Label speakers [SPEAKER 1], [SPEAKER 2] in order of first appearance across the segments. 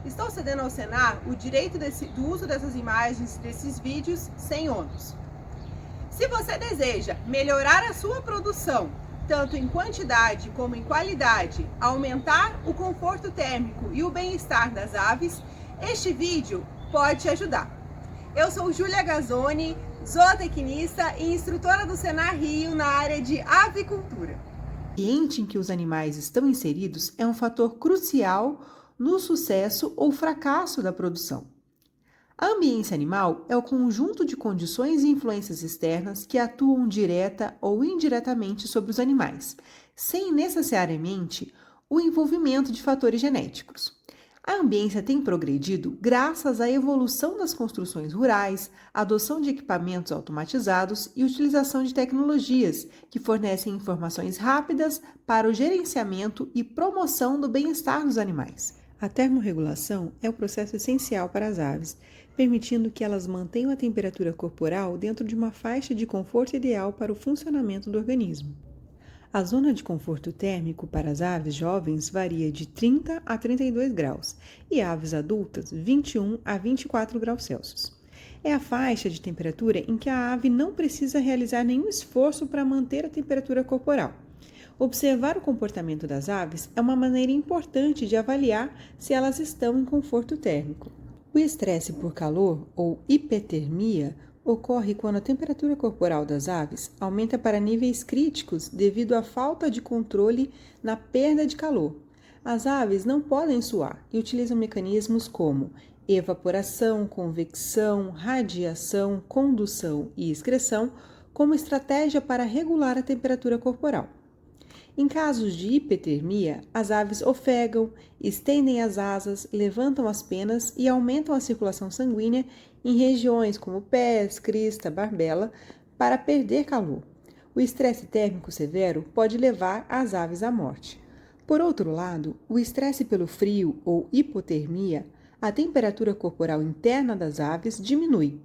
[SPEAKER 1] Estou cedendo ao Senar o direito do uso dessas imagens, desses vídeos, sem ônus. Se você deseja melhorar a sua produção, tanto em quantidade como em qualidade, aumentar o conforto térmico e o bem-estar das aves, este vídeo pode te ajudar. Eu sou Júlia Gazzoni, zootecnista e instrutora do Senar Rio na área de avicultura.
[SPEAKER 2] O ambiente em que os animais estão inseridos é um fator crucial no sucesso ou fracasso da produção. A ambiência animal é o conjunto de condições e influências externas que atuam direta ou indiretamente sobre os animais, sem necessariamente o envolvimento de fatores genéticos. A ambiência tem progredido graças à evolução das construções rurais, adoção de equipamentos automatizados e utilização de tecnologias que fornecem informações rápidas para o gerenciamento e promoção do bem-estar dos animais. A termorregulação é o processo essencial para as aves, permitindo que elas mantenham a temperatura corporal dentro de uma faixa de conforto ideal para o funcionamento do organismo. A zona de conforto térmico para as aves jovens varia de 30 a 32 graus e aves adultas 21 a 24 graus Celsius. É a faixa de temperatura em que a ave não precisa realizar nenhum esforço para manter a temperatura corporal. Observar o comportamento das aves é uma maneira importante de avaliar se elas estão em conforto térmico. O estresse por calor, ou hipertermia, ocorre quando a temperatura corporal das aves aumenta para níveis críticos devido à falta de controle na perda de calor. As aves não podem suar e utilizam mecanismos como evaporação, convecção, radiação, condução e excreção como estratégia para regular a temperatura corporal. Em casos de hipertermia, as aves ofegam, estendem as asas, levantam as penas e aumentam a circulação sanguínea em regiões como pés, crista, barbela, para perder calor. O estresse térmico severo pode levar as aves à morte. Por outro lado, o estresse pelo frio ou hipotermia, a temperatura corporal interna das aves diminui.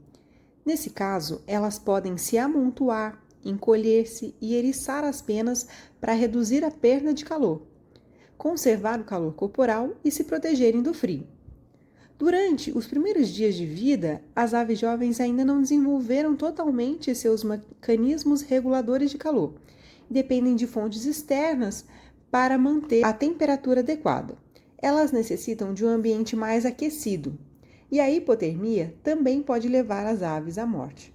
[SPEAKER 2] Nesse caso, elas podem se amontoar, encolher-se e eriçar as penas para reduzir a perda de calor, conservar o calor corporal e se protegerem do frio. Durante os primeiros dias de vida, as aves jovens ainda não desenvolveram totalmente seus mecanismos reguladores de calor e dependem de fontes externas para manter a temperatura adequada. Elas necessitam de um ambiente mais aquecido, e a hipotermia também pode levar as aves à morte.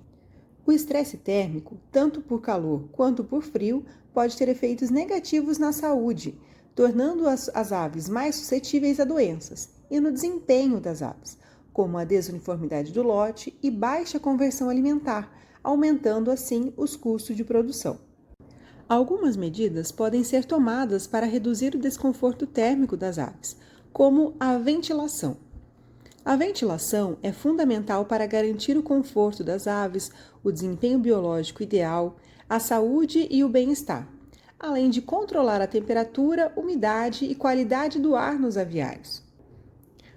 [SPEAKER 2] O estresse térmico, tanto por calor quanto por frio, pode ter efeitos negativos na saúde, tornando as aves mais suscetíveis a doenças e no desempenho das aves, como a desuniformidade do lote e baixa conversão alimentar, aumentando assim os custos de produção. Algumas medidas podem ser tomadas para reduzir o desconforto térmico das aves, como a ventilação. A ventilação é fundamental para garantir o conforto das aves, o desempenho biológico ideal, a saúde e o bem-estar, além de controlar a temperatura, umidade e qualidade do ar nos aviários.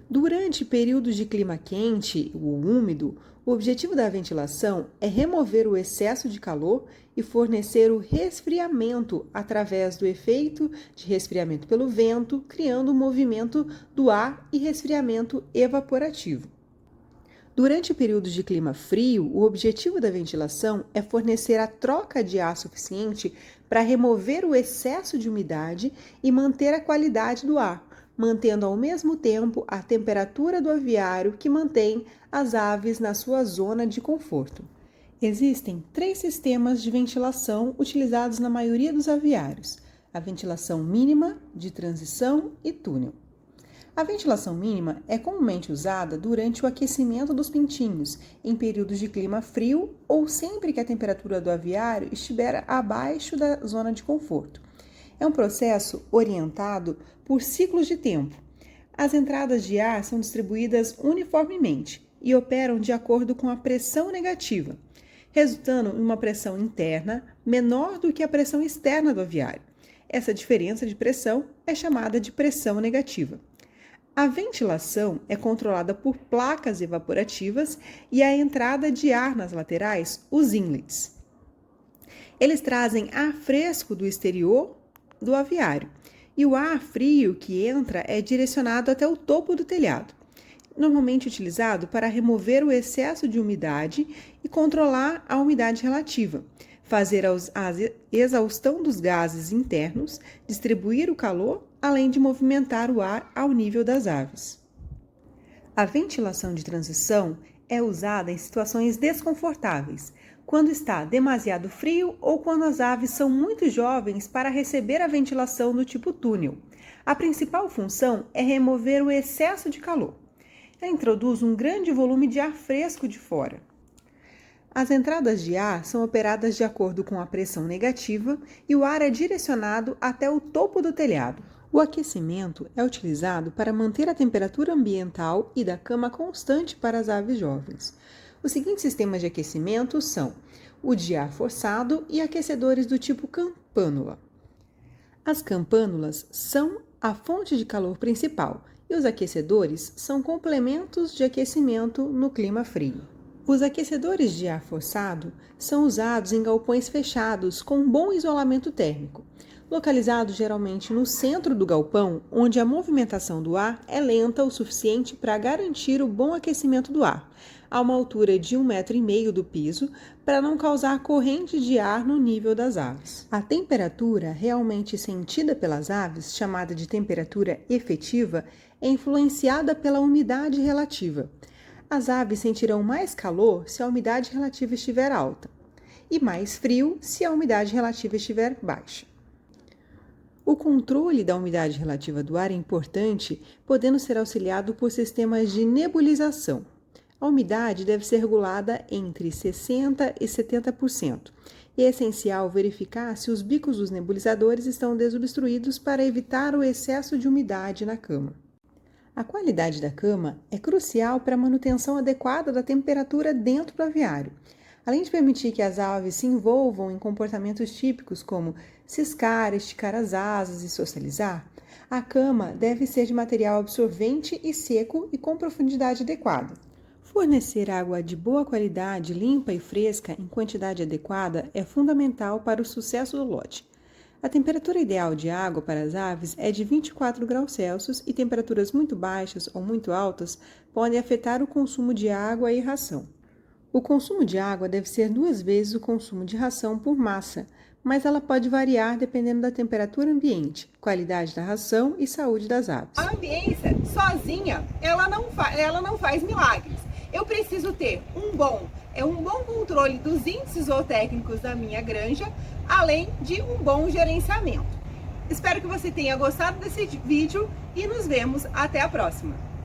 [SPEAKER 2] Durante períodos de clima quente ou úmido, o objetivo da ventilação é remover o excesso de calor e fornecer o resfriamento através do efeito de resfriamento pelo vento, criando o movimento do ar e resfriamento evaporativo. Durante períodos de clima frio, o objetivo da ventilação é fornecer a troca de ar suficiente para remover o excesso de umidade e manter a qualidade do ar, mantendo ao mesmo tempo a temperatura do aviário que mantém as aves na sua zona de conforto. Existem 3 sistemas de ventilação utilizados na maioria dos aviários: a ventilação mínima, de transição e túnel. A ventilação mínima é comumente usada durante o aquecimento dos pintinhos, em períodos de clima frio ou sempre que a temperatura do aviário estiver abaixo da zona de conforto. É um processo orientado por ciclos de tempo. As entradas de ar são distribuídas uniformemente e operam de acordo com a pressão negativa, resultando em uma pressão interna menor do que a pressão externa do aviário. Essa diferença de pressão é chamada de pressão negativa. A ventilação é controlada por placas evaporativas e a entrada de ar nas laterais, os inlets. Eles trazem ar fresco do exterior do aviário e o ar frio que entra é direcionado até o topo do telhado, normalmente utilizado para remover o excesso de umidade e controlar a umidade relativa, fazer a exaustão dos gases internos, distribuir o calor, além de movimentar o ar ao nível das aves. A ventilação de transição é usada em situações desconfortáveis, quando está demasiado frio ou quando as aves são muito jovens para receber a ventilação do tipo túnel. A principal função é remover o excesso de calor. Ela introduz um grande volume de ar fresco de fora. As entradas de ar são operadas de acordo com a pressão negativa e o ar é direcionado até o topo do telhado. O aquecimento é utilizado para manter a temperatura ambiental e da cama constante para as aves jovens. Os seguintes sistemas de aquecimento são o de ar forçado e aquecedores do tipo campânula. As campânulas são a fonte de calor principal e os aquecedores são complementos de aquecimento no clima frio. Os aquecedores de ar forçado são usados em galpões fechados com bom isolamento térmico, localizados geralmente no centro do galpão, onde a movimentação do ar é lenta o suficiente para garantir o bom aquecimento do ar, a uma altura de 1,5 m do piso, para não causar corrente de ar no nível das aves. A temperatura realmente sentida pelas aves, chamada de temperatura efetiva, é influenciada pela umidade relativa. As aves sentirão mais calor se a umidade relativa estiver alta, e mais frio se a umidade relativa estiver baixa. O controle da umidade relativa do ar é importante, podendo ser auxiliado por sistemas de nebulização. A umidade deve ser regulada entre 60% e 70%, e é essencial verificar se os bicos dos nebulizadores estão desobstruídos para evitar o excesso de umidade na cama. A qualidade da cama é crucial para a manutenção adequada da temperatura dentro do aviário. Além de permitir que as aves se envolvam em comportamentos típicos como ciscar, esticar as asas e socializar, a cama deve ser de material absorvente e seco e com profundidade adequada. Fornecer água de boa qualidade, limpa e fresca em quantidade adequada é fundamental para o sucesso do lote. A temperatura ideal de água para as aves é de 24 graus Celsius e temperaturas muito baixas ou muito altas podem afetar o consumo de água e ração. O consumo de água deve ser 2 vezes o consumo de ração por massa, mas ela pode variar dependendo da temperatura ambiente, qualidade da ração e saúde das aves.
[SPEAKER 1] A ambiência sozinha, ela não faz milagres. Eu preciso ter um bom controle dos índices zootécnicos da minha granja, além de um bom gerenciamento. Espero que você tenha gostado desse vídeo e nos vemos até a próxima.